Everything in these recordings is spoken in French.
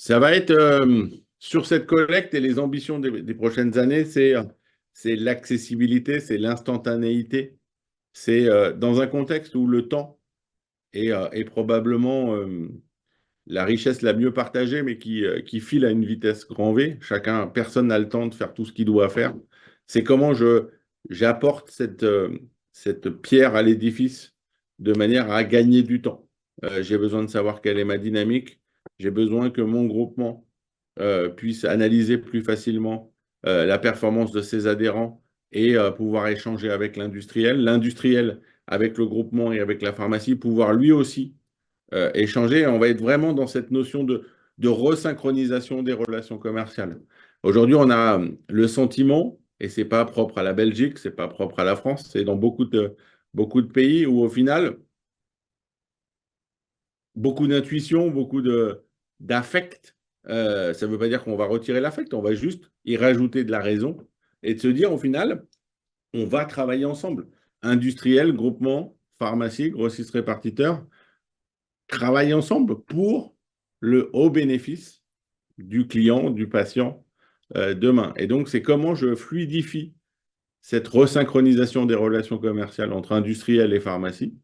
Ça va être sur cette collecte et les ambitions des prochaines années, c'est l'accessibilité, c'est l'instantanéité. C'est dans un contexte où le temps est probablement la richesse la mieux partagée, mais qui file à une vitesse grand V. Personne n'a le temps de faire tout ce qu'il doit faire. C'est comment j'apporte cette pierre à l'édifice de manière à gagner du temps. J'ai besoin de savoir quelle est ma dynamique. J'ai besoin que mon groupement puisse analyser plus facilement la performance de ses adhérents et pouvoir échanger avec l'industriel. L'industriel avec le groupement et avec la pharmacie, pouvoir lui aussi échanger. On va être vraiment dans cette notion de resynchronisation des relations commerciales. Aujourd'hui, on a le sentiment, et c'est pas propre à la Belgique, c'est pas propre à la France, c'est dans beaucoup de pays où au final, beaucoup d'intuition, d'affect. Ça ne veut pas dire qu'on va retirer l'affect, on va juste y rajouter de la raison et de se dire au final, on va travailler ensemble. Industriels, groupements, pharmacie, grossistes répartiteurs, travailler ensemble pour le haut bénéfice du client, du patient demain. Et donc, c'est comment je fluidifie cette resynchronisation des relations commerciales entre industriels et pharmacie,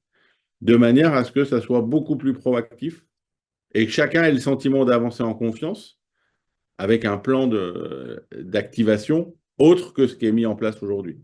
de manière à ce que ça soit beaucoup plus proactif et que chacun ait le sentiment d'avancer en confiance avec un plan d'activation autre que ce qui est mis en place aujourd'hui.